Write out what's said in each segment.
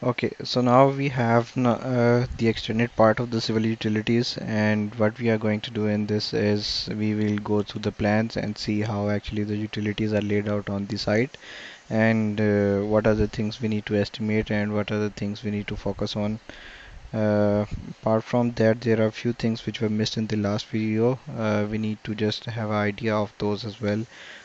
Okay, so now we have the extended part of the civil utilities, and what we are going to do in this is we will go through the plans and see how actually the utilities are laid out on the site, and what are the things we need to estimate and what are the things we need to focus on. Uh, Apart from that, there are a few things which were missed in the last video. We need to just have an idea of those as well.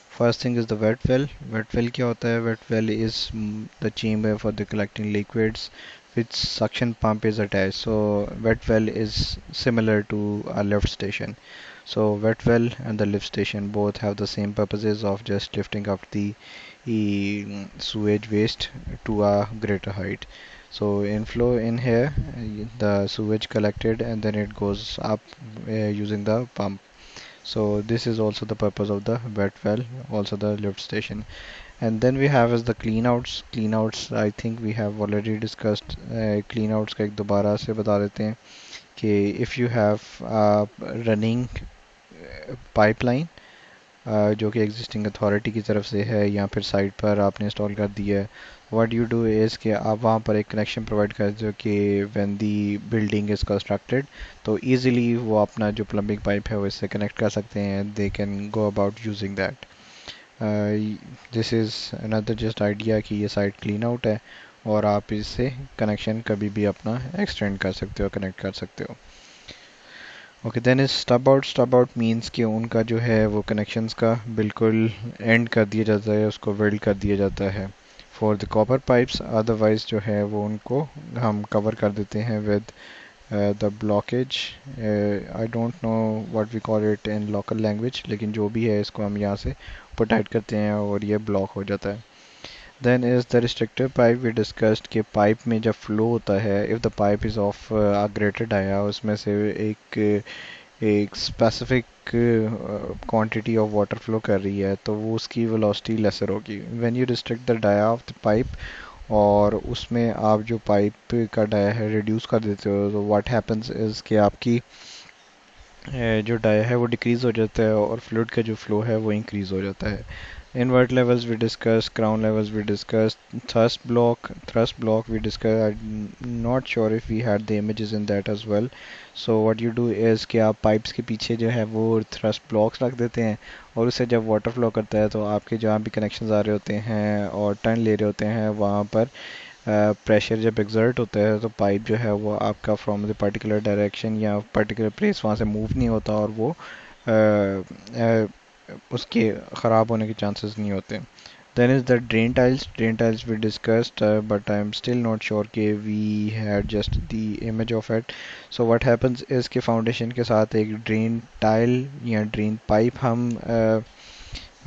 First thing is the wet well. Wet well क्या होता है? Wet well is the chamber for the collecting liquids, which suction pump is attached. So wet well is similar to a lift station. So wet well and the lift station both have the same purposes of just lifting up the sewage waste to a greater height. So inflow in here, the sewage collected and then it goes up using the pump. So this is also the purpose of the wet well, also the lift station. And then we have is the cleanouts. Cleanouts, I think we have already discussed. Cleanouts का एक दोबारा से बता देते हैं कि if you have a running pipeline जो कि एग्जिस्टिंग अथॉरिटी की तरफ से है या फिर साइट पर आपने इंस्टॉल कर दिया है, व्हाट यू डू इज़ कि आप वहाँ पर एक कनेक्शन प्रोवाइड कर दो कि when the building is constructed तो इजीली वो अपना जो प्लम्बिंग पाइप है वो इससे कनेक्ट कर सकते हैं, they can go about using that. This is another just idea कि ये साइट क्लीन आउट है और आप इससे कनेक्शन कभी भी अपना एक्सटेंड कर सकते हो, कनेक्ट कर सकते हो. Okay then is stub out. Stub out means कि उनका जो है वो कनेक्शंस का बिल्कुल एंड कर दिया जाता है, उसको वेल्ड कर दिया जाता है for the copper pipes. Otherwise जो है वो उनको हम कवर कर देते हैं with the blockage. I don't know what we call it in local language, लेकिन जो भी है इसको हम यहाँ से प्रोटेक्ट करते हैं और ये ब्लॉक हो जाता है. Then is the restrictive pipe. We discussed कि पाइप में जब फ्लो होता है, if the pipe is of a greater dia, उसमें से एक specific quantity of water flow कर रही है तो वो उसकी वेलोसिटी लेसर होगी. When you restrict the dia of the pipe और उसमें आप जो पाइप का डाया है रिड्यूस कर देते हो तो व्हाट हैपेंस इज कि आपकी जो डाया है वो डिक्रीज हो जाता है और फ्लूइड का जो फ्लो है वो इंक्रीज हो जाता है. Invert levels we discussed, crown levels we discussed, thrust block we discussed. I'm not sure if we had the images in that as well. So what you do is कि आप pipes के पीछे जो है वो थ्रस्ट ब्लॉक्स रख देते हैं और उससे जब वाटर फ्लो करता है तो आपके जहाँ भी कनेक्शंस आ रहे होते हैं और टर्न ले रहे होते हैं वहाँ पर प्रेशर जब एग्जर्ट होता है तो पाइप जो है वो आपका फ्रॉम द पर्टिकुलर डायरेक्शन या पर्टिकुलर प्लेस वहाँ से मूव नहीं होता और वो उसके ख़राब होने के चांसेस नहीं होते. Then is the drain tiles. Drain tiles we discussed, but I'm still not sure कि we had just the image of it. So what happens is कि foundation के साथ एक drain tile या drain pipe हम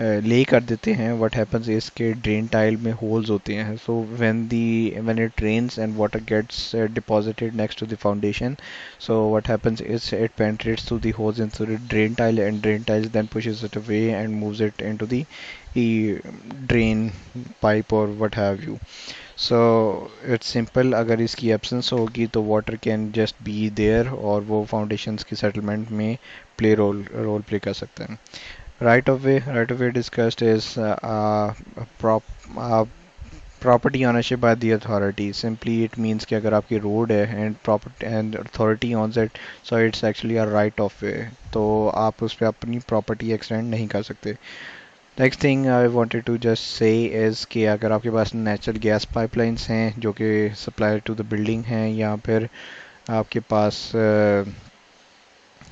ले कर देते हैं. What happens is कि drain tile में holes होते हैं. So when it rains and water gets deposited next to the foundation, so what happens is it penetrates through the holes into the drain tile and drain tile then pushes it away and moves it into the drain pipe or what have you. So it's simple. अगर इसकी absence होगी तो water can just be there और वो foundations की settlement में role play कर सकते हैं. Right of way discussed is prop uh, property ownership by the authority. Simply it means कि अगर आपकी road है and property and authority owns it, so it's actually a right of way. तो आप उस पे अपनी property extend नहीं कर सकते. Next thing I wanted to just say is कि अगर आपके पास नेचुरल गैस पाइपलाइंस हैं जो कि सप्लाई टू द बिल्डिंग हैं या फिर आपके पास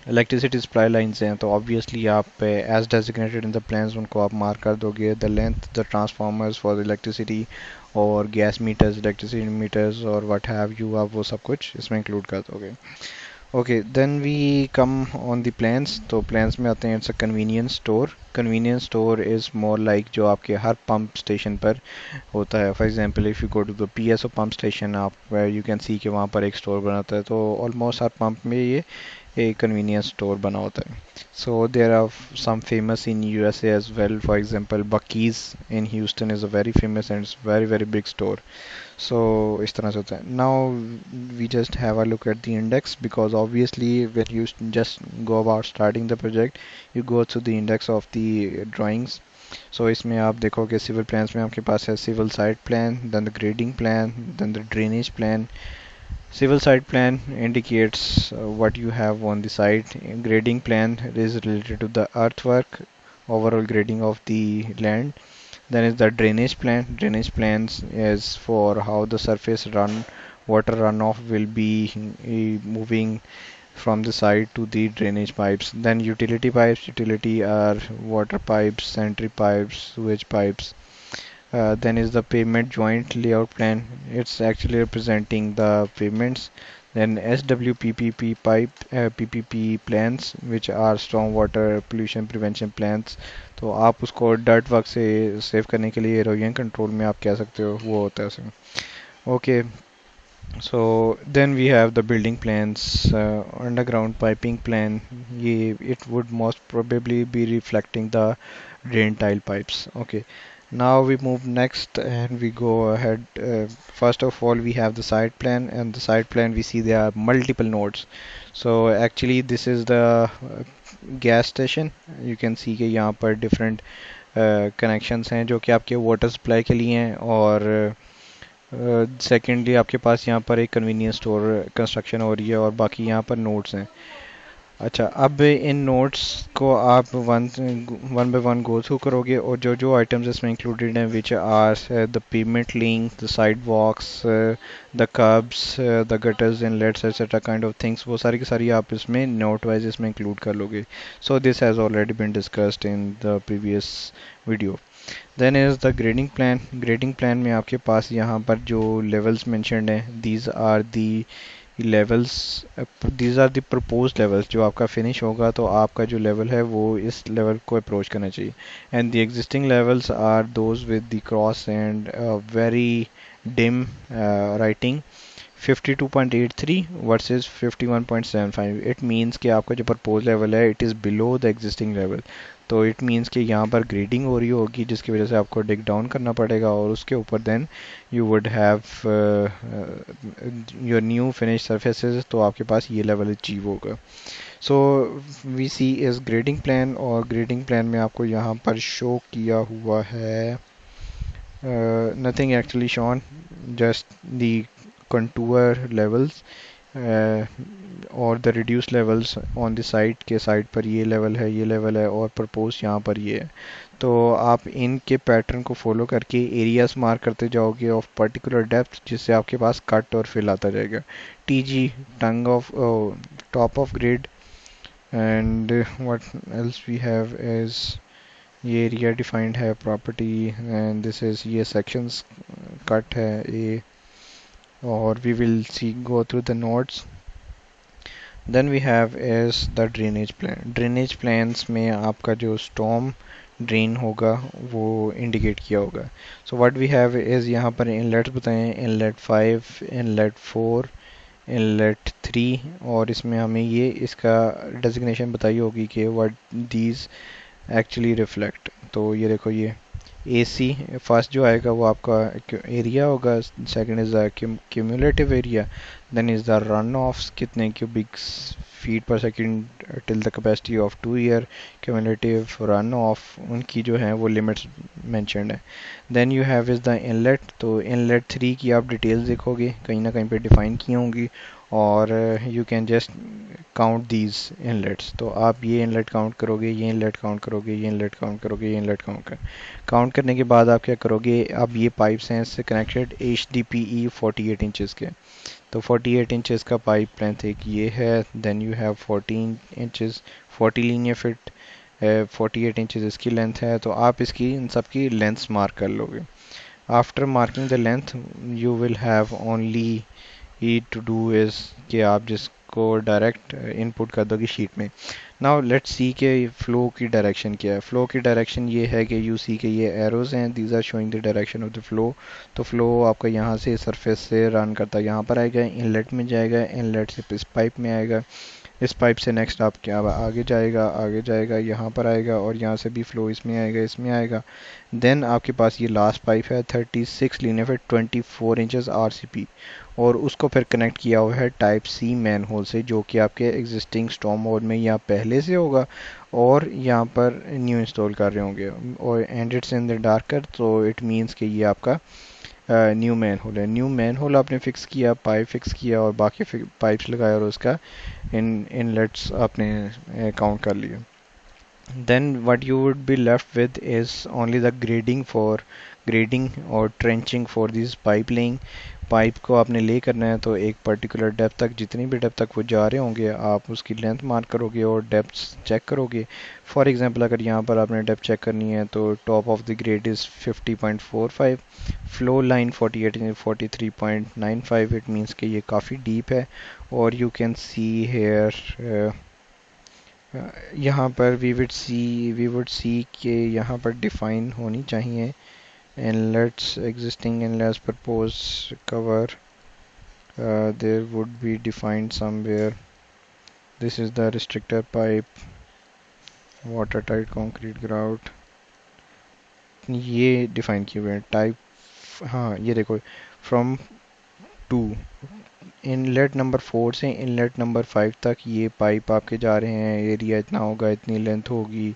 इलेक्ट्रिसिटी सप्लाई लाइंस हैं तो ऑब्वियसली आप as designated in the plans उनको आप मार्क कर दोगे. The length the transformers for the electricity और गैस मीटर्स, इलेक्ट्रिसिटी मीटर्स और व्हाट हैव यू, आप वो सब कुछ इसमें इंक्लूड कर दोगे. Okay then we come on the plans. तो प्लान्स में आते हैं it's a convenience store. Convenience store is more like जो आपके हर पंप स्टेशन पर होता है. For example if you go to the PSO pump station आप यू कैन सी कि वहाँ पर एक स्टोर बनाता है तो ऑलमोस्ट हर पंप में ये एक कन्वीनियंस स्टोर बना होता है. So there are some famous in USA as well. For example Buc-ee's in Houston is a very famous and it's very very big store. So इस तरह से होता है. Now we just have a look at the index because obviously when you just go about starting the project you go through the index of the drawings. सो इसमें आप देखोगे civil plans में आपके पास है civil site plan, then the grading plan, then the drainage plan. Civil site plan indicates what you have on the site. Grading plan is related to the earthwork, overall grading of the land. Then is the drainage plan. Drainage plans is for how the surface run water runoff will be moving from the site to the drainage pipes. Then utility pipes. Utility are water pipes, sanitary pipes, sewage pipes. Then is the pavement joint layout plan. It's actually representing the pavements. Then SWPPP pipe PPP plans, which are stormwater pollution prevention plans. तो आप उसको dirt work से save करने के लिए halogen control में आप कह सकते हो वो होता है उसमें. Okay. So then we have the building plans, underground piping plan. It would most probably be reflecting the drain tile pipes. Okay. Now we move next and we go ahead. First of all, we have the site plan, and the site plan we see there are multiple nodes. So actually, this is the gas station. You can see कि यहाँ पर different connections हैं जो कि आपके water supply के लिए हैं और सेकेंडली आपके पास यहाँ पर एक कन्वीनियंस स्टोर कंस्ट्रक्शन हो रही है और बाकी यहाँ पर नोड्स हैं. अच्छा, अब इन नोट्स को आप one one by one go through करोगे और जो जो आइटम्स इसमें इंक्लूडेड हैं which are the payment link, the sidewalks, the curbs, the gutters inlets etcetera kind of things, वो सारी की सारी आप इसमें नोट वाइज इसमें इंक्लूड कर लोगे. So this has already been discussed in the previous video. Then is the grading plan. Grading plan में आपके पास यहाँ पर जो लेवल्स मेंशन्ड हैं, these are the levels, these are the propose levels. जो आपका फिनिश होगा तो आपका जो लेवल है वो इस लेवल को अप्रोच करना चाहिए. And the existing levels are those with the cross and very dim writing 52.83 versus 51.75. It means कि आपका जो प्रपोज लेवल है it is below the existing level. तो इट मीन्स कि यहाँ पर ग्रेडिंग हो रही होगी जिसकी वजह से आपको डिग डाउन करना पड़ेगा और उसके ऊपर then you would have your new finish surfaces. तो आपके पास ये लेवल अचीव होगा. So we see is grading plan, और ग्रेडिंग प्लान में आपको यहाँ पर शो किया हुआ है nothing actually shown, just the contour levels और the reduce levels on the site के साइड पर ये लेवल है, ये लेवल है और प्रपोज यहाँ पर ये है. तो आप इनके पैटर्न को फॉलो करके एरियाज मार्क करते जाओगे ऑफ पर्टिकुलर डेप्थ जिससे आपके पास कट और फिल आता जाएगा. TG tongue of top of grade and what else we have is ये एरिया डिफाइंड है प्रॉपर्टी एंड दिस इज ये सेक्शंस कट है ये. और we will see go through the notes. Then we have is the drainage plan. Drainage plans में आपका जो storm drain होगा वो इंडिकेट किया होगा. So what we have is यहाँ पर इनलेट्स बताएं, इनलेट 5, इनलेट 4, इनलेट 3 और इसमें हमें ये इसका डेजिग्नेशन बताई होगी कि व्हाट दीज एक्चुअली रिफ्लेक्ट. तो ये देखो ये AC फर्स्ट जो आएगा वो आपका एरिया होगा, second is the cumulative area, then is the run offs कितने cubic feet per second till the capacity of 2 year, cumulative run off उनकी जो है वो लिमिट्स मेंशन्ड है. Then you have is the inlet. तो inlet 3 की आप details देखोगे कहीं ना कहीं पे डिफाइन की होंगी और you can just count these inlets. तो आप ये इनलेट काउंट करोगे, ये इनलेट काउंट करोगे, ये इनलेट काउंट करोगे, ये इनलेट काउंट करने के बाद आप क्या करोगे, अब ये पाइप्स हैं इससे कनेक्टेड HDPE 48 इंचज़ के. तो 48 इंचज़ का पाइप लेंथ एक ये है, then you have 14 inches 40 linear feet, 48 inches इसकी लेंथ है. तो आप इसकी इन सब की लेंथ्स मार्क कर लोगे. After marking the length you will have only to do is कि आप जिसको डायरेक्ट इनपुट कर दोगे शीट में. नाउ लेट्स सी के फ्लो की डायरेक्शन क्या है. फ्लो की डायरेक्शन ये है कि यू सी के ये एरोज हैं, these are showing the direction of the flow. तो फ्लो आपका यहाँ से सरफेस से रन करता है यहाँ पर आएगा, इनलेट में जाएगा, इनलेट से इस पाइप में आएगा, इस पाइप से नेक्स्ट आप क्या आगे जाएगा, आगे जाएगा, यहाँ पर आएगा और यहाँ से भी फ्लो इसमें आएगा, इसमें आएगा। देन आपके पास ये लास्ट पाइप है 36 लीनियर फिट 24 इंचेस आरसीपी, और उसको फिर कनेक्ट किया हुआ है टाइप सी मैन होल से, जो कि आपके एग्जिस्टिंग स्टॉर्म मोड में या पहले से होगा और यहाँ पर न्यू इंस्टॉल कर रहे होंगे। और and it's in the darker, तो इट मीन्स कि ये आपका न्यू मैन होल है। न्यू मैन होल आपने फिक्स किया, पाइप फिक्स किया और बाकी पाइप्स लगाए और उसका इनलेट्स आपने काउंट कर लिए। Then what you would be left with is only the grading or trenching for this pipe laying। Pipe को आपने ले करना है तो एक पर्टिकुलर डेप्थ तक, जितनी भी डेप्थ तक वो जा रहे होंगे आप उसकी लेंथ मार्क करोगे और डेप्थ चेक करोगे। फॉर एग्जांपल अगर यहाँ पर आपने डेप्थ चेक करनी है तो top of the grade is 50.45, flow line 48 43.95, it means कि ये काफ़ी डीप है। और यू कैन सी हेयर यहाँ पर वी वुड सी कि यहाँ पर डिफाइन होनी चाहिए inlets, existing inlets propose cover, there would be defined somewhere. This is the restrictor pipe, water tight concrete grout, ये डिफाइन किए हुए हैं टाइप। हाँ ये देखो, फ्रॉम टू इनलेट नंबर 4 से इनलेट नंबर 5 तक ये पाइप आपके जा रहे हैं। एरिया इतना होगा, इतनी लेंथ होगी,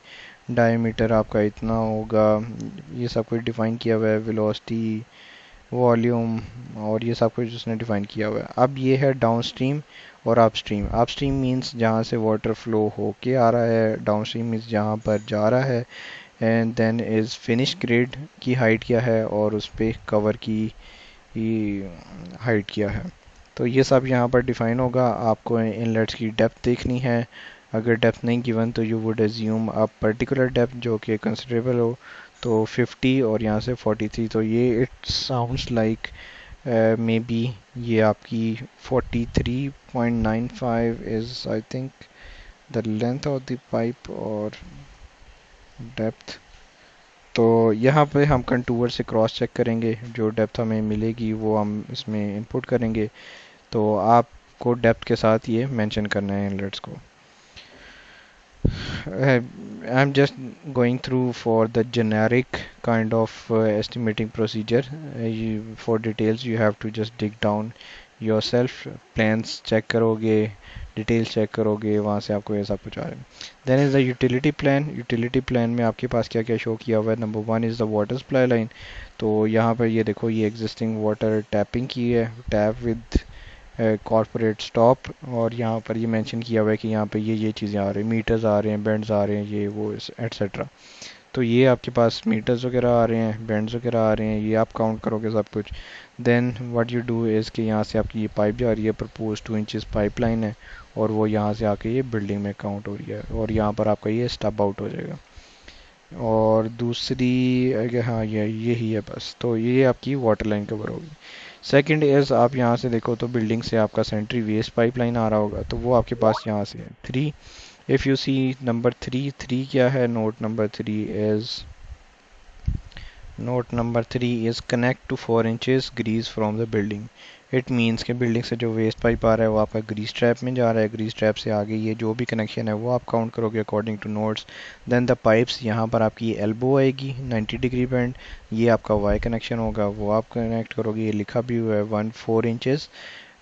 डायमीटर आपका इतना होगा, ये सब कुछ डिफाइन किया हुआ है। वेलोसिटी, वॉल्यूम और ये सब कुछ उसने डिफाइन किया हुआ है। अब ये है डाउन स्ट्रीम और अपस्ट्रीम। अपस्ट्रीम मीन्स जहाँ से वाटर फ्लो होके आ रहा है, डाउन स्ट्रीम मीन्स जहाँ पर जा रहा है। And then is finish grade की हाइट क्या है और उस पर कवर की हाइट क्या है। तो ये सब यहाँ पर डिफाइन होगा। आपको इनलेट्स की डेप्थ देखनी है। अगर डेप्थ नहीं गिवन तो you would assume a particular depth जो कि कंसिडरेबल हो, तो 50 और यहाँ से 43, तो ये it sounds like may be ये आपकी 43.95 is I think the length of the pipe और डेप्थ। तो यहाँ पे हम कंटूर से क्रॉस चेक करेंगे, जो डेप्थ हमें मिलेगी वो हम इसमें इनपुट करेंगे। तो आपको डेप्थ के साथ ये मेंशन करना है इनलेट्स को। I'm just going through for the generic kind of estimating procedure. For details you have to just dig down yourself, plans check करोगे, डिटेल्स चेक करोगे, वहाँ से आपको ये सब कुछ आ रहा है। Then is the utility plan. Utility plan में आपके पास क्या क्या शो किया हुआ है। Number 1 is the water supply line. तो यहाँ पर ये देखो, ये एग्जिस्टिंग वाटर टैपिंग की है, टैप विद कॉर्पोरेट स्टॉप, और यहाँ पर ये मेंशन किया हुआ है कि यहाँ पे ये चीज़ें आ रही हैं, मीटर्स आ रहे हैं, बेंड्स आ रहे हैं, ये वो एट्सेट्रा। तो ये आपके पास मीटर्स वगैरह आ रहे हैं, बेंड्स वगैरह आ रहे हैं, ये आप काउंट करोगे सब कुछ। Then what you do is कि यहाँ से आपकी ये पाइप जा रही है, प्रपोज 2 इंचज़ पाइप लाइन है, और वो यहाँ से आके ये बिल्डिंग में काउंट हो रही है और यहाँ पर आपका ये स्टब आउट हो जाएगा। और दूसरी हाँ ये यही है बस। तो ये आपकी वाटर लाइन कवर होगी। सेकंड इज़ आप यहाँ से देखो तो बिल्डिंग से आपका सेंट्री वेस्ट पाइपलाइन आ रहा होगा, तो वो आपके पास यहाँ से है। 3, इफ़ यू सी नंबर 3 क्या है, note number 3 is connect to 4 inches grease from the building. It means के बिल्डिंग से जो वेस्ट पाइप आ रहा है वो आपका ग्रीस ट्रैप में जा रहा है, ग्रीस ट्रैप से आगे ये जो भी कनेक्शन है वो आप काउंट करोगे according to notes. Then the pipes, यहाँ पर आपकी एल्बो आएगी 90 डिग्री बैंड, ये आपका वाई कनेक्शन होगा, वो आप कनेक्ट करोगे। ये लिखा भी हुआ है 4 इंचेस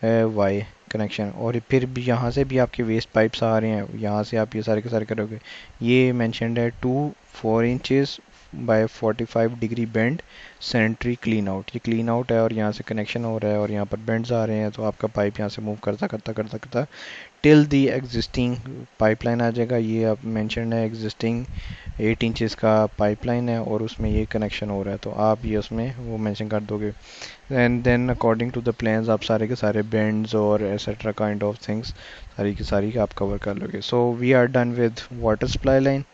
वाई कनेक्शन। और फिर भी यहाँ से भी आपके वेस्ट पाइप्स आ रहे हैं, यहाँ से आप ये सारे के सारे करोगे। ये मैंशनड है 4 inches by 45 degree bend sanitary clean out, ये क्लीन आउट है और यहाँ से कनेक्शन हो रहा है और यहाँ पर बेंड्स आ रहे हैं, तो आपका पाइप यहाँ से मूव करता करता करता करता टिल दी एग्जिस्टिंग पाइपलाइन आ जाएगा। ये आप मेंशन है एग्जिस्टिंग 8 इंचेस का पाइपलाइन है और उसमें ये कनेक्शन हो रहा है, तो आप ये उसमें वो मेंशन कर दोगे। And then according to the plans आप सारे के सारे बेंड्स और एसेट्रा काइंड ऑफ थिंग्स सारी की सारी आप कवर कर लोगे। So we are done with water supply line,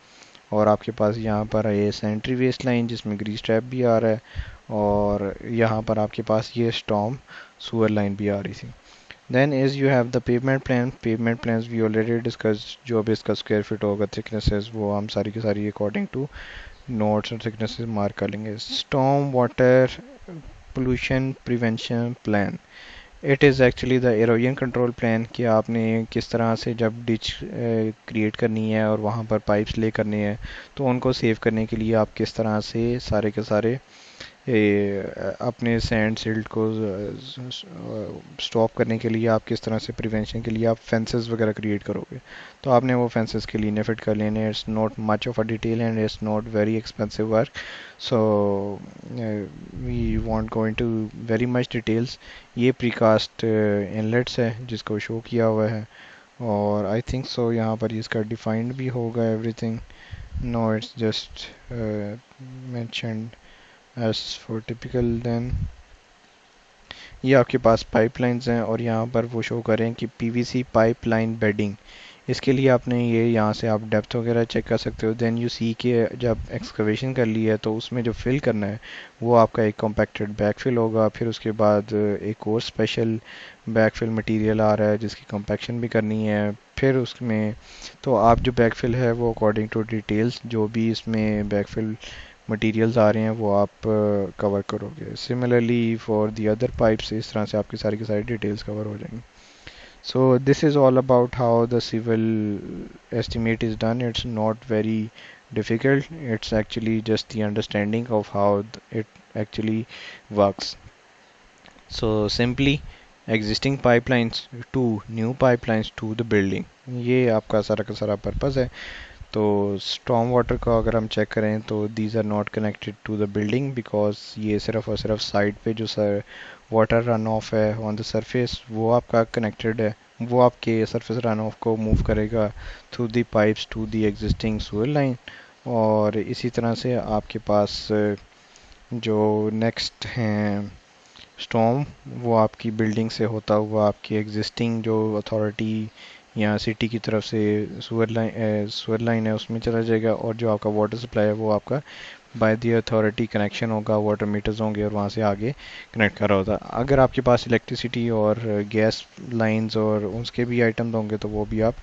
और आपके पास यहाँ पर ये सेंट्री वेस्ट लाइन जिसमें ग्रीस ट्रैप भी आ रहा है, और यहाँ पर आपके पास ये स्टॉर्म सुअर लाइन भी आ रही थी। Then is you have the pavement plan. Pavement plans we already discuss, जो भी इसका स्क्वायर फीट होगा, थिकनेसेस, वो हम सारी की सारी अकॉर्डिंग टू नोट्स और थिकनेसेस मार्क कर लेंगे। Storm water pollution prevention plan, it is actually the halogen control plan कि आपने किस तरह से जब डिच क्रिएट करनी है और वहाँ पर पाइप्स ले करनी है, तो उनको सेव करने के लिए आप किस तरह से सारे के सारे अपने सैंड सिल्ट को स्टॉप करने के लिए आप किस तरह से प्रिवेंशन के लिए आप फेंसेस वगैरह क्रिएट करोगे। तो आपने वो फेंसेस के लिए फिट कर लेने। It's not much of a detail and it's not very expensive work, so we won't go into very much details. ये प्रीकास्ट इनलेट्स है जिसको शो किया हुआ है, और आई थिंक सो यहाँ पर इसका डिफाइंड भी होगा everything. No, it's just mentioned as for typical। then ये आपके पास पाइपलाइंस हैं और यहाँ पर वो शो करें कि पीवीसी पाइपलाइन बेडिंग। इसके लिए आपने ये यहाँ से आप डेप्थ वगैरह चेक कर सकते हो। देन यू सी के जब एक्सकवेशन कर ली है तो उसमें जो फिल करना है वो आपका एक कॉम्पैक्टेड बैकफिल होगा। फिर उसके बाद एक और स्पेशल बैकफिल मटेरियल आ रहा है जिसकी कॉम्पैक्शन भी करनी है। फिर उसमें तो आप जो बैकफिल है वो अकॉर्डिंग टू डिटेल्स जो भी इसमें बैकफिल मटेरियल्स आ रहे हैं वो आप कवर करोगे। Similarly for the other pipes इस तरह से आपकी सारी की सारी डिटेल्स कवर हो जाएंगी। So this is all about how the civil estimate is done. It's not very difficult. It's actually just the understanding of how it actually works. So simply existing pipelines to new pipelines to the building, ये आपका सारा का सारा purpose है। तो storm water का अगर हम चेक करें तो these are not connected to the building because ये सिर्फ और सिर्फ साइड पे जो सर वाटर रन ऑफ है ऑन द सरफेस वो आपका कनेक्टेड है। वो आपके सरफेस रन ऑफ को मूव करेगा through the pipes to the existing sewer line. और इसी तरह से आपके पास जो नेक्स्ट हैं स्टॉर्म, वो आपकी बिल्डिंग से होता हुआ आपकी एग्जिस्टिंग जो अथॉरिटी या सिटी की तरफ से सुअर लाइन है उसमें चला जाएगा। और जो आपका वाटर सप्लाई है वो आपका बाय द अथॉरिटी कनेक्शन होगा, वाटर मीटर्स होंगे और वहाँ से आगे कनेक्ट कर रहा होता। अगर आपके पास इलेक्ट्रिसिटी और गैस लाइंस और उसके भी आइटम्स होंगे तो वो भी आप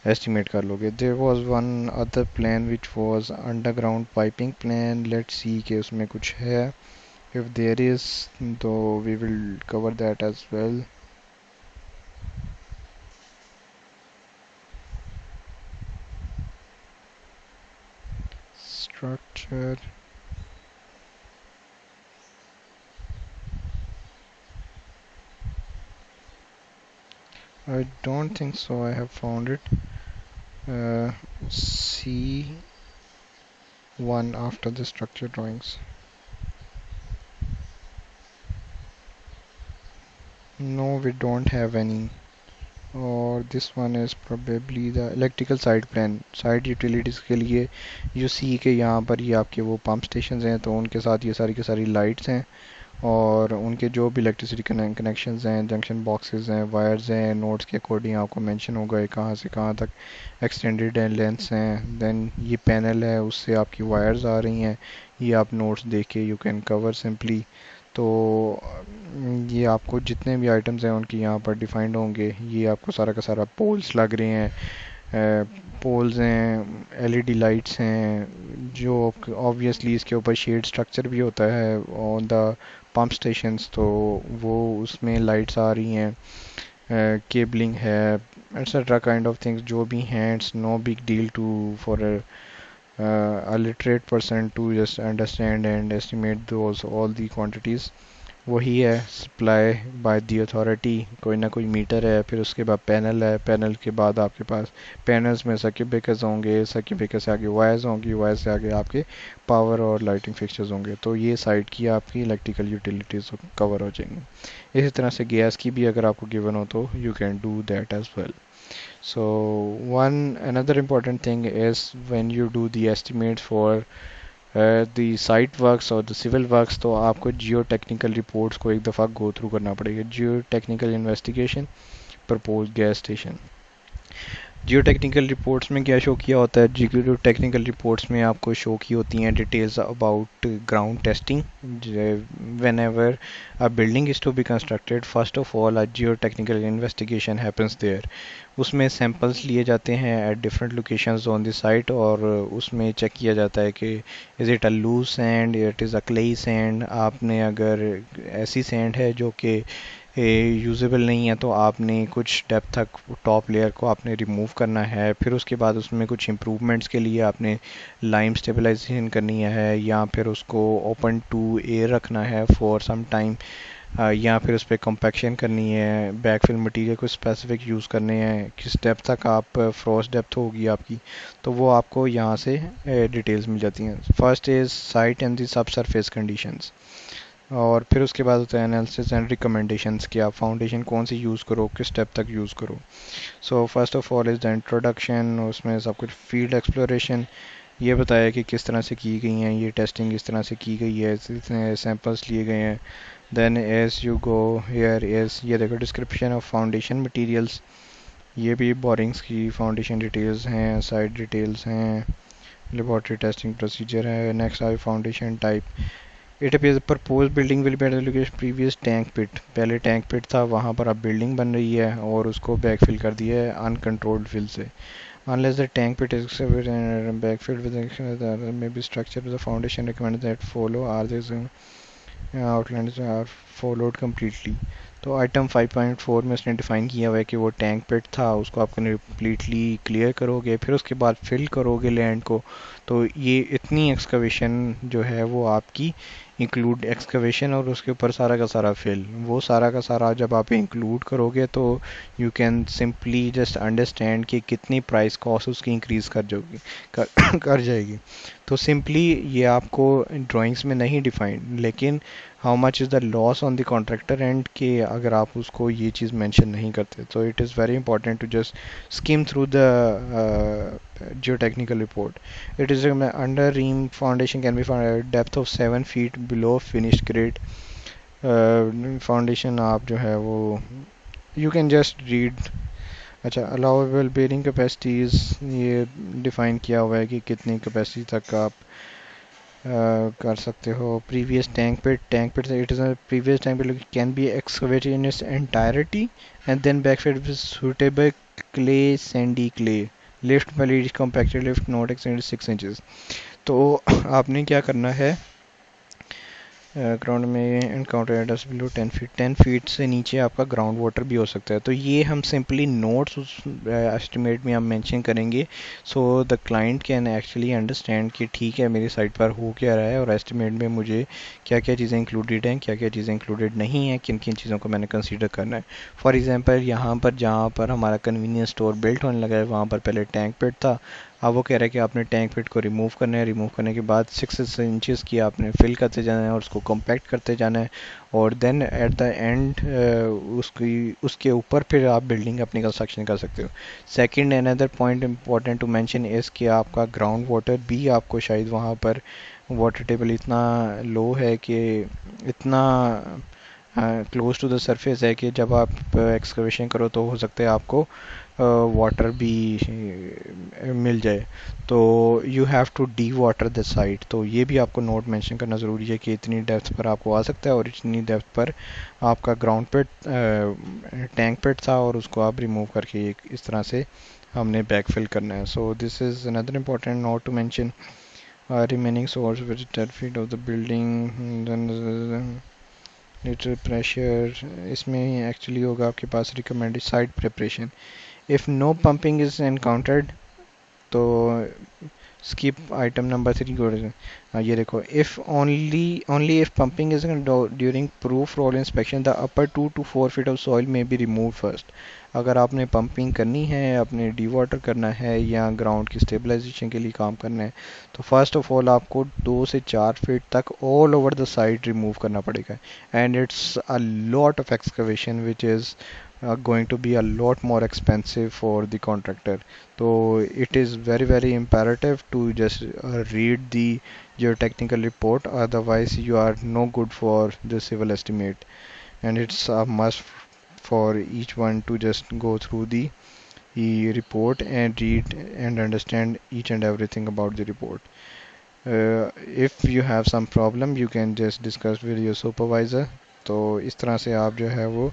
एस्टिमेट कर लोगे। There was one other plan which was underground piping plan. Let's see कि उसमें कुछ है। If there is, though, we will cover that as well. Structure. I don't think so. I have found it. C1 after the structure drawings. No, we don't have any. और this one is probably the electrical side plan. Side utilities के लिए you see के यहाँ पर ये आपके वो pump station हैं तो उनके साथ ये सारी की सारी लाइट्स हैं और उनके जो भी इलेक्ट्रिसिटी कनेक्शंस हैं, जंक्शन बॉक्सेस हैं, वायर्स हैं, नोड्स के अकॉर्डिंग आपको मेंशन होगा ये कहाँ से कहाँ तक एक्सटेंडेड हैं, लेंथ्स हैं। देन ये पैनल है उससे आपकी वायर्स आ रही हैं, ये आप नोट्स देख के यू कैन कवर सिंपली। तो ये आपको जितने भी आइटम्स हैं उनकी यहाँ पर डिफाइंड होंगे। ये आपको सारा का सारा पोल्स लग रहे हैं, पोल्स हैं, एलईडी लाइट्स हैं जो ऑब्वियसली इसके ऊपर शेड स्ट्रक्चर भी होता है ऑन द पंप स्टेशंस तो वो उसमें लाइट्स आ रही हैं, केबलिंग है एटसेट्रा काइंड ऑफ थिंग्स जो भी हैं। It's no big deal to for a literate person to just understand and estimate those all the quantities। वही है सप्लाई बाय दी अथॉरिटी, कोई ना कोई मीटर है, फिर उसके बाद पैनल है, पैनल के बाद आपके पास पैनल्स में सर्किट ब्रेकर्स होंगे, सर्किट ब्रेकर से आगे वायर्स होंगी, वायर से आगे आपके पावर और लाइटिंग फिक्सचर्स होंगे। तो ये साइड की आपकी इलेक्ट्रिकल यूटिलिटीज़ कवर हो जाएंगी। इसी तरह से गैस की भी अगर आपको गिवन हो तो you can do that as well. So one another important thing is when you do the estimates for the site works और the civil works तो आपको जियो टेक्निकल रिपोर्ट्स को एक दफ़ा गो थ्रू करना पड़ेगा। जियो technical investigation propose gas station. जियो technical reports में क्या शो किया होता है? जियो टेक्निकल रिपोर्ट्स में आपको शो की होती हैं details about ground testing. Whenever a building is to be constructed first of all a geotechnical investigation happens there. उसमें सैंपल्स लिए जाते हैं at different locations on the site और उसमें चेक किया जाता है कि is it a loose sand, it is a clayey sand. आपने अगर ऐसी सैंड है जो कि यूजेबल नहीं है, तो आपने कुछ डेप्थ तक टॉप लेयर को आपने रिमूव करना है। फिर उसके बाद उसमें कुछ इम्प्रूवमेंट्स के लिए आपने लाइम स्टेबलाइजेशन करनी है, या फिर उसको ओपन टू एयर रखना है फॉर सम टाइम, या फिर उस पर कम्पेक्शन करनी है, बैकफिल मटेरियल को स्पेसिफिक यूज़ करने हैं, किस डेप्थ तक आप फ्रॉस्ट डेप्थ होगी आपकी, तो वो आपको यहाँ से डिटेल्स मिल जाती हैं। First is site and the सब सरफेस कंडीशंस, और फिर उसके बाद होता है एनालिसिस एंड रिकमेंडेशंस कि आप फाउंडेशन कौन सी यूज़ करो, किस स्टेप तक यूज़ करो। So first of all is the introduction, उसमें सब कुछ फील्ड एक्सप्लोरेशन, ये बताया कि किस तरह से की गई हैं, ये टेस्टिंग इस तरह से की गई है, इतने सैंपल्स लिए गए हैं। Then as you go here is, ये देखो डिस्क्रिप्शन ऑफ फाउंडेशन मटेरियल्स, ये भी बोरिंग्स की फाउंडेशन डिटेल्स हैं, साइड डिटेल्स हैं, लेबॉर्ट्री टेस्टिंग प्रोसीजर है। Next I foundation type, it appears propose building will be at the location previous tank pit, पहले tank पिट था, वहाँ पर अब बिल्डिंग बन रही है और उसको बैकफिल कर दिया है अनकंट्रोल्ड फिल से। Unless the tank pit is excavated and backfilled with the maybe structure with the foundation recommended that follow are these outlines are followed completely। तो आइटम 5.4 में उसने डिफाइन किया हुआ है कि वो टैंक पिट था, उसको आप कम्प्लीटली क्लियर करोगे, फिर उसके बाद फिल करोगे लैंड को। तो ये इतनी एक्सकवेशन जो है वो आपकी इंक्लूड एक्सकवेशन और उसके ऊपर सारा का सारा फिल, वो सारा का सारा जब आप इंक्लूड करोगे तो you can simply just understand कि कितनी प्राइस कॉस्ट उसकी इंक्रीज कर जाएगी, कर जाएगी। तो सिंपली ये आपको ड्राइंग्स में नहीं डिफाइंड, लेकिन how much is the loss on the contractor and के अगर आप उसको ये चीज़ मेंशन नहीं करते। तो it is very important to just skim through the geotechnical report. It is under ream foundation can be found at a depth of 7 feet below finished grade. Foundation आप जो है वो यू कैन जस्ट रीड। अच्छा, allowable bearing capacities, ये define किया हुआ है कि कितनी कैपेसिटी तक आप कर सकते हो। Previous tank pit it is a previous tank pit can be excavated in its entirety and then backfilled with suitable clay, sandy clay, lift valid compacted lift not extend 6 inches. तो आपने क्या करना है, ग्राउंड में encounter ads below 10 feet, 10 feet से नीचे आपका ground water भी हो सकता है। तो ये हम सिंपली नोट्स उस एस्टिमेट में हम मेंशन करेंगे, so the client can actually understand कि ठीक है मेरी साइट पर हो क्या रहा है और एस्टिमेट में मुझे क्या क्या चीज़ें इंक्लूडेड हैं, क्या क्या चीज़ें इंक्लूडेड नहीं हैं, किन किन चीज़ों को मैंने कंसीडर करना है। फॉर एग्जांपल यहाँ पर जहाँ पर हमारा कन्वीनियंस स्टोर बिल्ट होने लगा है वहाँ पर पहले टैंक पिट था, अब वो कह रहा है कि आपने टैंक पिट को रिमूव करना है, रिमूव करने के बाद 6 इंचेस की आपने फिल करते जाना है और उसको कॉम्पैक्ट करते जाना है, और देन एट द एंड उसकी उसके ऊपर फिर आप बिल्डिंग अपनी कंस्ट्रक्शन कर सकते हो। Second another point important to mention is कि आपका ग्राउंड वाटर भी आपको शायद वहाँ पर वाटर टेबल इतना लो है कि इतना क्लोज टू द सरफेस है कि जब आप एक्सकवेशन करो तो हो सकता है आपको वाटर भी मिल जाए, तो you have to dewater the site. तो ये भी आपको नोट मेंशन करना ज़रूरी है कि इतनी डेप्थ पर आपको आ सकता है और इतनी डेप्थ पर आपका ग्राउंड पेट टैंक पेट था और उसको आप रिमूव करके इस तरह से हमने बैकफिल करना है। So this is another important note to mention. Remaining source with 10 feet of the building, neutral pressure, इसमें एक्चुअली होगा आपके पास recommended site preparation. If no pumping is encountered तो स्किप आइटम नंबर 3 को। ये देखो, if only if pumping is during proof roll inspection the upper 2 to 4 feet of soil में be remove first. अगर आपने पंपिंग करनी है, अपने डी वाटर करना है या ग्राउंड की स्टेबलाइजेशन के लिए काम करना है, तो फर्स्ट ऑफ ऑल आपको 2 से 4 फीट तक all over the side remove करना पड़ेगा, and it's a lot of excavation which is going to be a lot more expensive for the contractor. So it is very imperative to just read the geotechnical report, otherwise you are no good for the civil estimate, and it's a must for each one to just go through the report and read and understand each and everything about the report. If you have some problem you can just discuss with your supervisor। तो इस तरह से आप जो है वो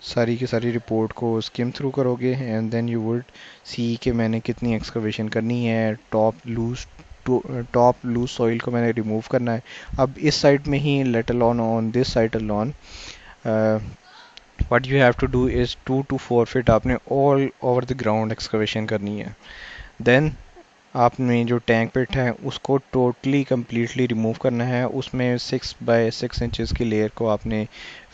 सारी की सारी रिपोर्ट को स्किम थ्रू करोगे and then you would see कि मैंने कितनी एक्सकवेशन करनी है, टॉप लूज सॉइल को मैंने रिमूव करना है। अब इस साइड में ही let alone on this side alone what you have to do is 2 to 4 feet आपने all over the ground excavation करनी है। देन आपने जो टैंक पिट है उसको टोटली कम्प्लीटली रिमूव करना है, उसमें 6 by 6 इंचेस की लेयर को आपने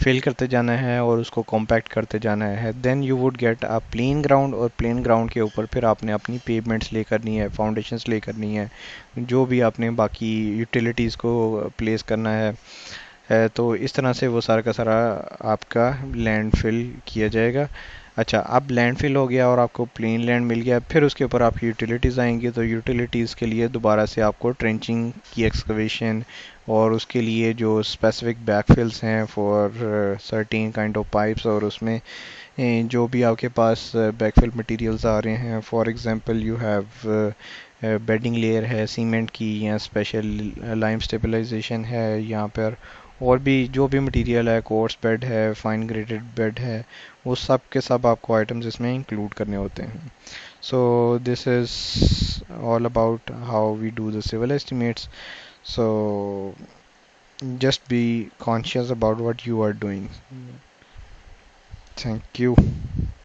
फिल करते जाना है और उसको कॉम्पैक्ट करते जाना है। Then you would get a plain ground, और प्लेन ग्राउंड के ऊपर फिर आपने अपनी पेवमेंट्स ले करनी है, फाउंडेशंस ले करनी है, जो भी आपने बाकी यूटिलिटीज़ को प्लेस करना है। तो इस तरह से वो सारा का सारा आपका लैंडफिल किया जाएगा। अच्छा, अब लैंडफिल हो गया और आपको प्लेन लैंड मिल गया, फिर उसके ऊपर आपकी यूटिलिटीज़ आएंगी। तो यूटिलिटीज़ के लिए दोबारा से आपको ट्रेंचिंग की एक्सकवेशन और उसके लिए जो स्पेसिफिक बैकफिल्स हैं for certain kind of pipes, और उसमें जो भी आपके पास बैकफिल मटेरियल्स आ रहे हैं, for example you have bedding layer है सीमेंट की, या स्पेशल लाइम स्टेबलाइजेशन है यहाँ पर, और भी जो भी मटेरियल है, कोर्स बेड है, फाइन ग्रेडेड बेड है, वो सब के सब आपको आइटम्स इसमें इंक्लूड करने होते हैं। So this is all about how we do the civil estimates. So just be conscious about what you are doing. Thank you.